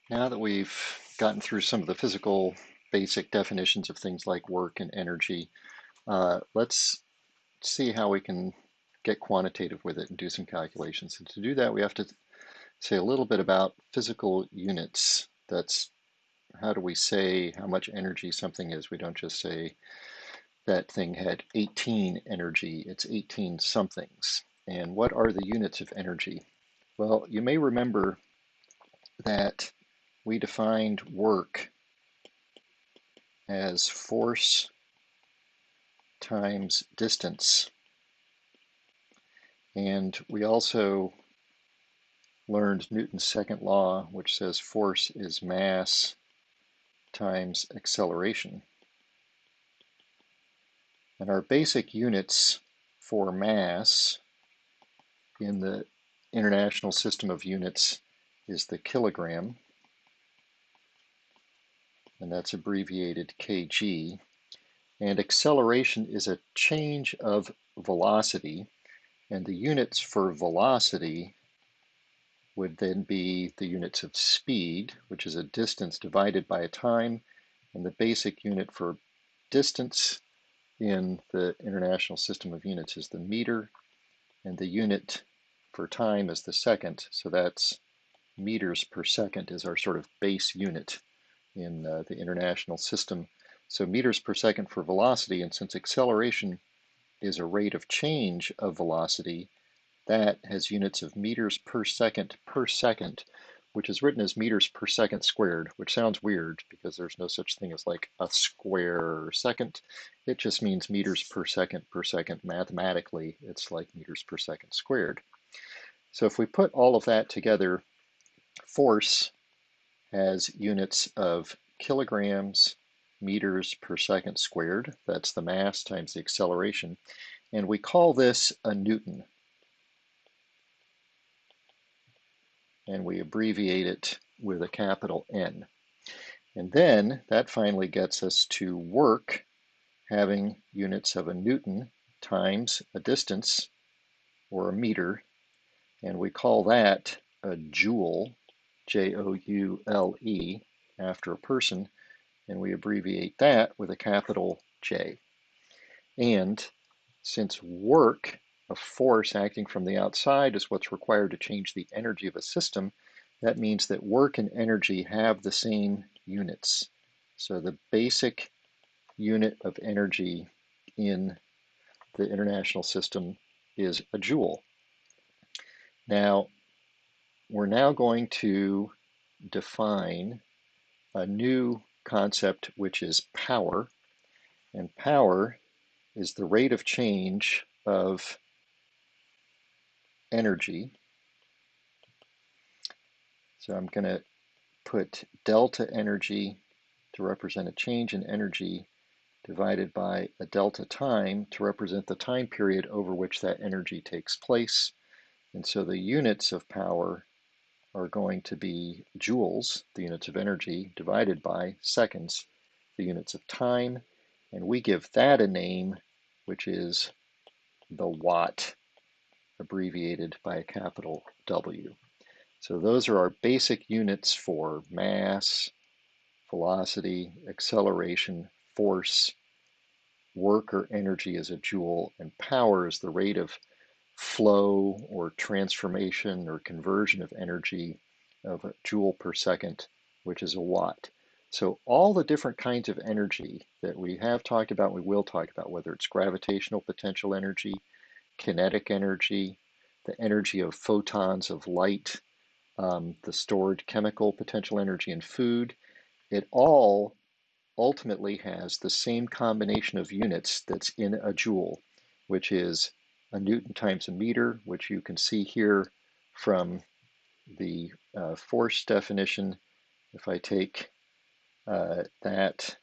Now that we've gotten through some of the physical basic definitions of things like work and energy, let's see how we can get quantitative with it and do some calculations. And to do that, we have to say a little bit about physical units. That's how do we say how much energy something is? We don't just say that thing had 18 energy, it's 18 somethings. And what are the units of energy? Well, you may remember that we defined work as force times distance. And we also learned Newton's second law, which says force is mass times acceleration. And our basic units for mass in the International System of Units is the kilogram, and that's abbreviated kg. And acceleration is a change of velocity, and the units for velocity would then be the units of speed, which is a distance divided by a time, and the basic unit for distance in the International System of Units is the meter, and the unit for time is the second, so that's meters per second is our sort of base unit in the international system. So meters per second for velocity, and since acceleration is a rate of change of velocity, that has units of meters per second, which is written as meters per second squared, which sounds weird because there's no such thing as like a square second. It just means meters per second. Mathematically, it's like meters per second squared. So if we put all of that together, force has units of kilograms meters per second squared. That's the mass times the acceleration. And we call this a Newton. And we abbreviate it with a capital N. And then that finally gets us to work having units of a Newton times a distance, or a meter, and we call that a joule, Joule, after a person, and we abbreviate that with a capital J. And since work, a force acting from the outside, is what's required to change the energy of a system, that means that work and energy have the same units. So the basic unit of energy in the international system is a joule. Now, we're now going to define a new concept, which is power. And power is the rate of change of energy. So I'm going to put delta energy to represent a change in energy divided by a delta time to represent the time period over which that energy takes place. And so the units of power are going to be joules, the units of energy, divided by seconds, the units of time, and we give that a name, which is the watt, abbreviated by a capital W. So those are our basic units for mass, velocity, acceleration, force, work or energy is a joule, and power is the rate of flow or transformation or conversion of energy of a joule per second, which is a watt. So all the different kinds of energy that we have talked about, we will talk about, whether it's gravitational potential energy, kinetic energy, the energy of photons of light, the stored chemical potential energy in food, it all ultimately has the same combination of units that's in a joule, which is a Newton times a meter, which you can see here from the force definition. If I take that,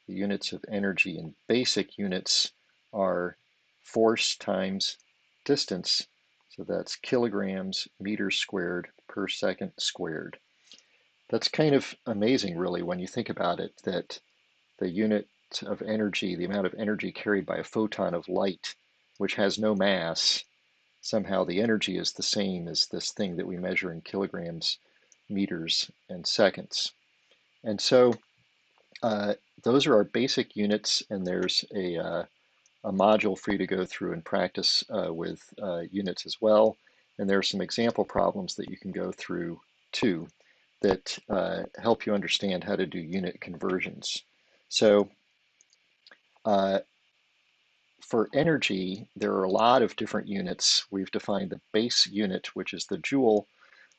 the units of energy in basic units are force times distance, so that's kilograms meters squared per second squared. That's kind of amazing, really, when you think about it, that the unit of energy, the amount of energy carried by a photon of light, which has no mass, somehow the energy is the same as this thing that we measure in kilograms meters and seconds. And so those are our basic units, and there's a module for you to go through and practice with units as well. And there are some example problems that you can go through too that help you understand how to do unit conversions. So for energy, there are a lot of different units. We've defined the base unit, which is the joule,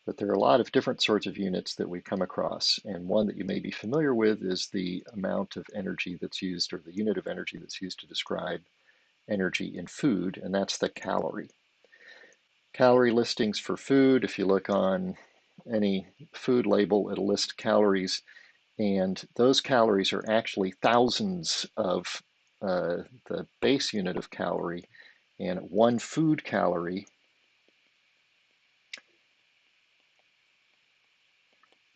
but there are a lot of different sorts of units that we come across. And one that you may be familiar with is the amount of energy that's used, or the unit of energy that's used to describe energy in food, and that's the calorie. Calorie listings for food, if you look on any food label, it'll list calories, and those calories are actually thousands of the base unit of calorie, and one food calorie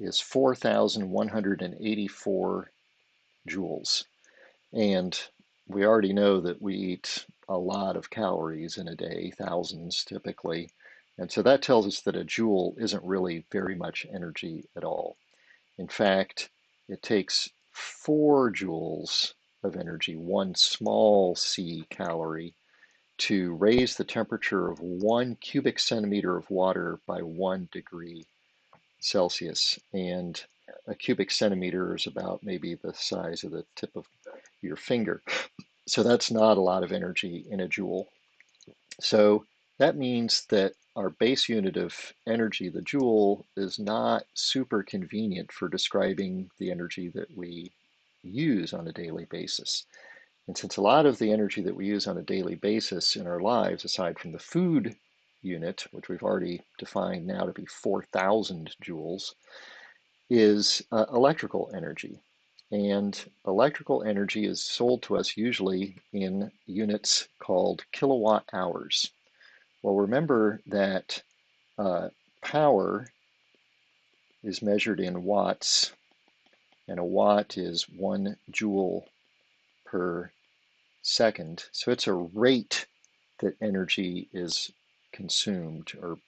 is 4,184 joules. And we already know that we eat a lot of calories in a day, thousands typically. And so that tells us that a joule isn't really very much energy at all. In fact, it takes 4 joules of energy, one small c calorie, to raise the temperature of 1 cubic centimeter of water by 1 degree Celsius. And a cubic centimeter is about maybe the size of the tip of your finger. So that's not a lot of energy in a joule. So that means that our base unit of energy, the joule, is not super convenient for describing the energy that we use on a daily basis. And since a lot of the energy that we use on a daily basis in our lives, aside from the food unit, which we've already defined now to be 4,000 joules, is electrical energy. And electrical energy is sold to us usually in units called kilowatt hours. Well, remember that power is measured in watts, and a watt is 1 joule per second. So it's a rate that energy is consumed or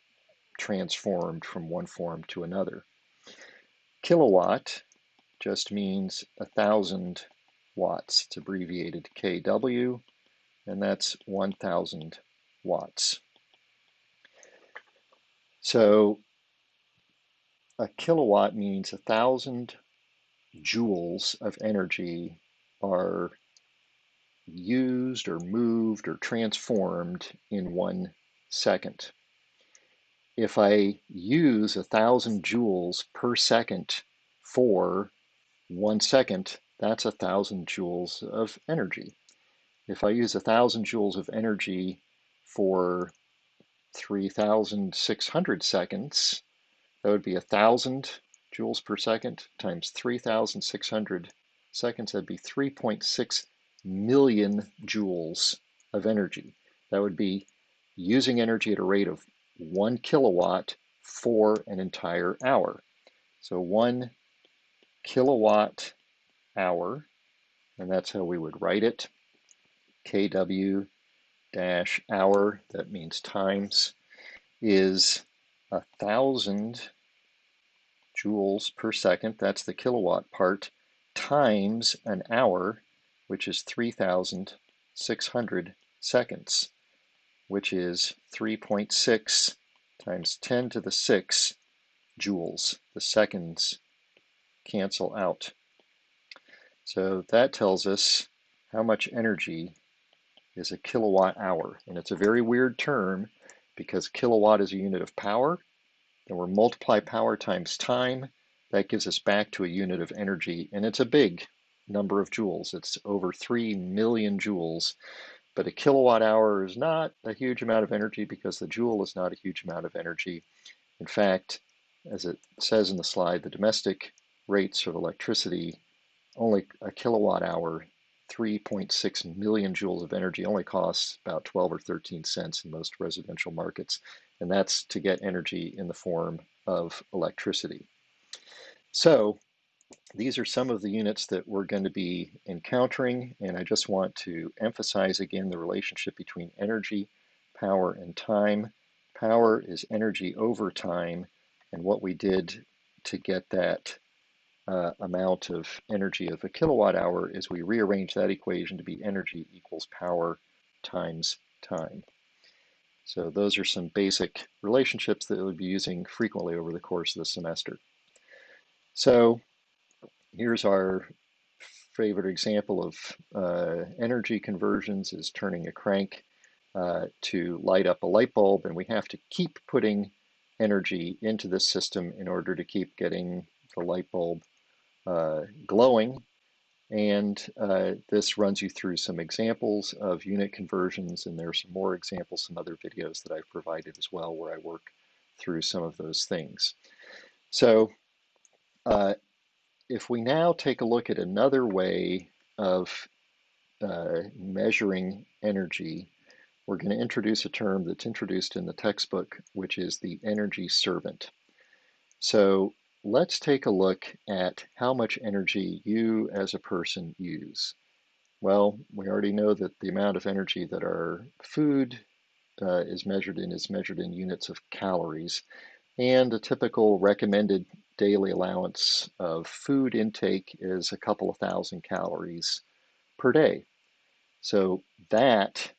transformed from one form to another. Kilowatt just means 1,000 watts. It's abbreviated kW, and that's 1,000 watts. So a kilowatt means 1,000 joules of energy are used or moved or transformed in 1 second. If I use 1,000 joules per second for 1 second, that's 1,000 joules of energy. If I use 1,000 joules of energy for 3,600 seconds, that would be 1,000 joules per second times 3,600 seconds. That'd be 3.6 million joules of energy. That would be using energy at a rate of 1 kilowatt for an entire hour. So 1 kilowatt hour, and that's how we would write it, kW dash hour, that means times, is 1,000 joules per second, that's the kilowatt part, times an hour, which is 3,600 seconds, which is 3.6 times 10 to the 6 joules. The seconds cancel out. So that tells us how much energy is a kilowatt hour. And it's a very weird term because kilowatt is a unit of power. Then we multiply power times time. That gives us back to a unit of energy. And it's a big number of joules. It's over 3 million joules. But a kilowatt hour is not a huge amount of energy because the joule is not a huge amount of energy. In fact, as it says in the slide, the domestic rates of electricity, only a kilowatt hour, 3.6 million joules of energy only costs about 12 or 13 cents in most residential markets. And that's to get energy in the form of electricity. So these are some of the units that we're going to be encountering, and I just want to emphasize again the relationship between energy, power, and time. Power is energy over time, and what we did to get that amount of energy of a kilowatt hour is we rearrange that equation to be energy equals power times time. So those are some basic relationships that we'll be using frequently over the course of the semester. So here's our favorite example of energy conversions is turning a crank to light up a light bulb, and we have to keep putting energy into this system in order to keep getting the light bulb glowing. And this runs you through some examples of unit conversions, and there's some more examples, some other videos that I've provided as well where I work through some of those things. So if we now take a look at another way of measuring energy, we're going to introduce a term that's introduced in the textbook, which is the energy servant. So let's take a look at how much energy you as a person use. Well, we already know that the amount of energy that our food is measured in units of calories, and a typical recommended daily allowance of food intake is a couple of thousand calories per day. So that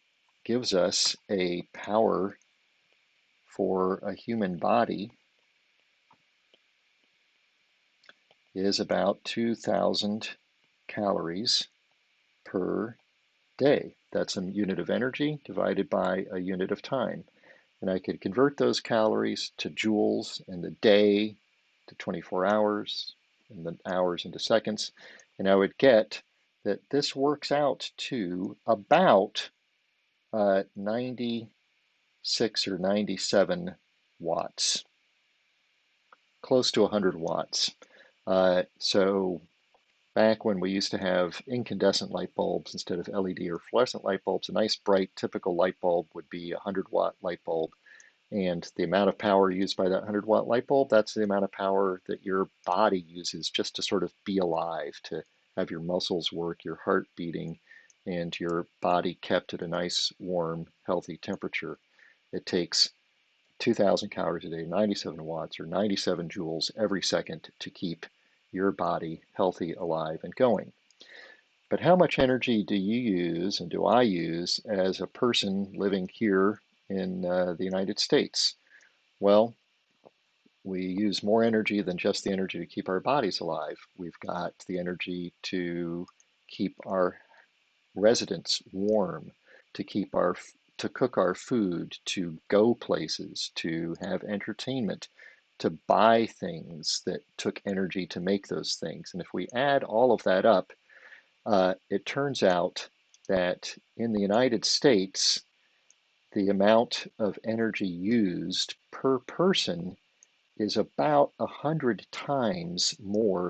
gives us a power for a human body is about 2,000 calories per day. That's a unit of energy divided by a unit of time. And I could convert those calories to joules and the day to 24 hours and the hours into seconds. And I would get that this works out to about 96 or 97 watts, close to 100 watts. So back when we used to have incandescent light bulbs instead of LED or fluorescent light bulbs, a nice bright typical light bulb would be a 100-watt light bulb. And the amount of power used by that 100-watt light bulb, that's the amount of power that your body uses just to sort of be alive, to have your muscles work, your heart beating, and your body kept at a nice, warm, healthy temperature. It takes 2,000 calories a day, 97 watts or 97 joules every second to keep your body healthy, alive, and going. But how much energy do you use and do I use as a person living here in the United States? Well, we use more energy than just the energy to keep our bodies alive. We've got the energy to keep our residents warm, to keep to cook our food, to go places, to have entertainment, to buy things that took energy to make those things. And if we add all of that up, it turns out that in the United States, the amount of energy used per person is about 100 times more